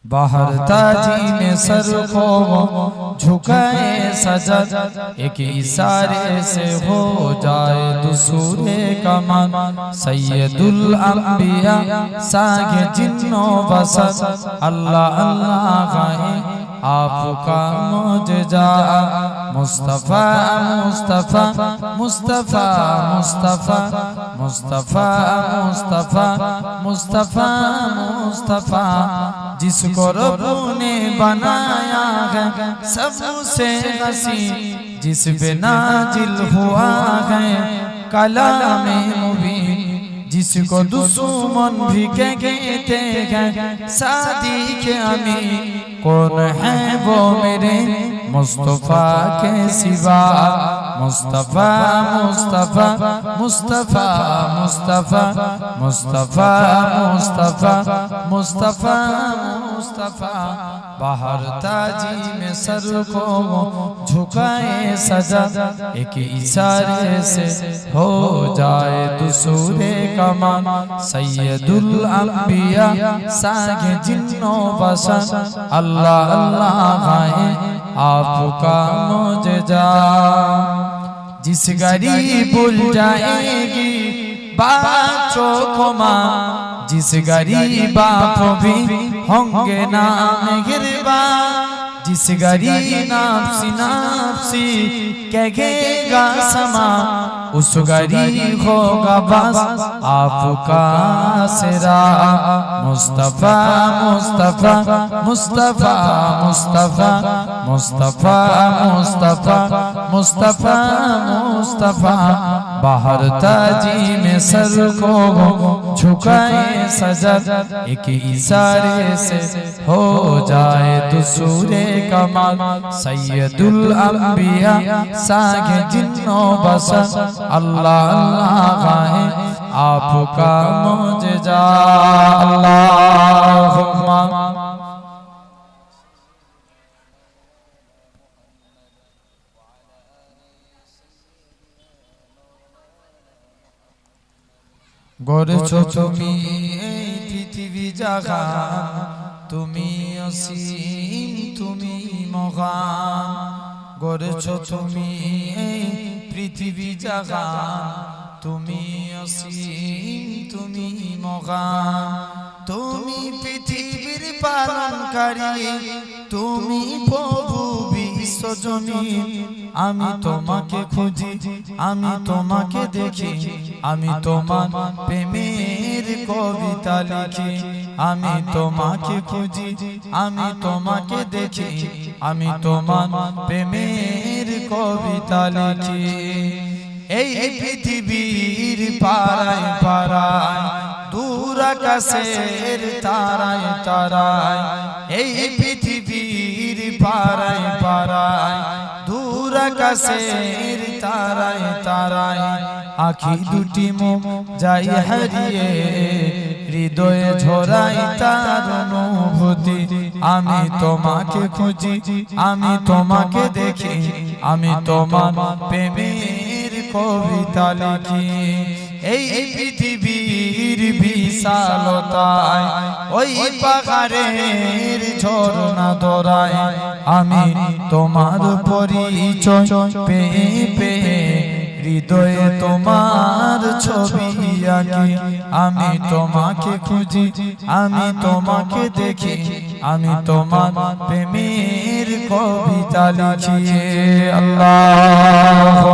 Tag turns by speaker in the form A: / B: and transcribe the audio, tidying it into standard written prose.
A: बाहर ताजी में सर को झुकाए सजद, एक इशारे से हो जाए दुसूरे कमान। सैयदुल अंबिया सागे जिन्नो बसर, अल्लाह अल्लाह गाए आपका मुजजा। मुस्तफा मुस्तफा मुस्तफा मुस्तफा मुस्तफा मुस्तफा मुस्तफा मुस्तफा, जिसको रब ने बनाया है सबसे हसी, जिस पे नाजिल हुआ है कलामे मुबीन, जिसको दुश्मन भी कहते हैं सादिक अमीन। कौन है वो मेरे मुस्तफा के सिवा, मुस्तफा मुस्तफा मुस्तफा मुस्तफा मुस्तफा मुस्तफा मुस्तफा मुस्तफा। बाहर ताजी में सर को झुकाए सजद, एक इशारे से हो जाए दुसूरे कमान। सैयदुल अंबिया सागे जिन्नो बशर, अल्लाह अल्लाह गाए आपका मुजजा। जिस गरीब भूल जाएगी बातों को माँ, जिस गरीब बाप भी होंगे नाम गिरबा, जिस गरीब नाफ्सी नाफ्सी कहेगा समा, उस गरीब होगा बस आपका सिरा। मुस्तफा मुस्तफा मुस्तफा मुस्तफा मुस्तफा मुस्तफा मुस्तफा मुस्तफा। बाहर ताजी में सर को झुकाए सजद, एक इशारे से हो जाए दुसूरे कमाल। सैयदुल अंबिया सागे जिन्नो बशर, अल्लाह अल्लाह गाए आपका मुजजा। अल्लाहुम्मा গড়েছো তুমি এই পৃথিবী জাগান, তুমি অসীম তুমি মহান। গড়েছো তুমি এই পৃথিবী জাগান, তুমি অসীম তুমি মহান। তুমি পৃথিবীর পালনকারী, তুমি প্রভু বিশ্বজনীন। আমি তোমাকে খুঁজি, আমি তোমাকে দেখি, আমি তোমার প্রেমের কবিতা লিখি। আমি তোমাকে খুঁজি, আমি তোমাকে দেখি, আমি তোমার প্রেমের কবিতা লিখি। এই পৃথিবীর পাড়ায় পাড়ায়, দূর আকাশের তারায় তারায়, এই পৃথিবীর পাড়ায় পাড়ায়, দূর আকাশের তারায় তারায়, আখি দুটি মুখ যাই হারিয়ে, হৃদয়ে ঝরাই তার অনুভূতি। আমি তোমাকে খুঁজি, আমি তোমাকে দেখি, আমি তোমার প্রেমের কবিতা লিখি। এই পৃথিবীর বিশালতায়, ওই পাহাড়ের ঝরনা ধরায়, আমি তোমার পরিচয় পেয়ে পেয়ে, হৃদয়ে তোমার ছবি আঁকি। আমি তোমাকে খুঁজি, আমি তোমাকে দেখি, আমি তোমার প্রেমের কবিতা লিখি। আল্লাহ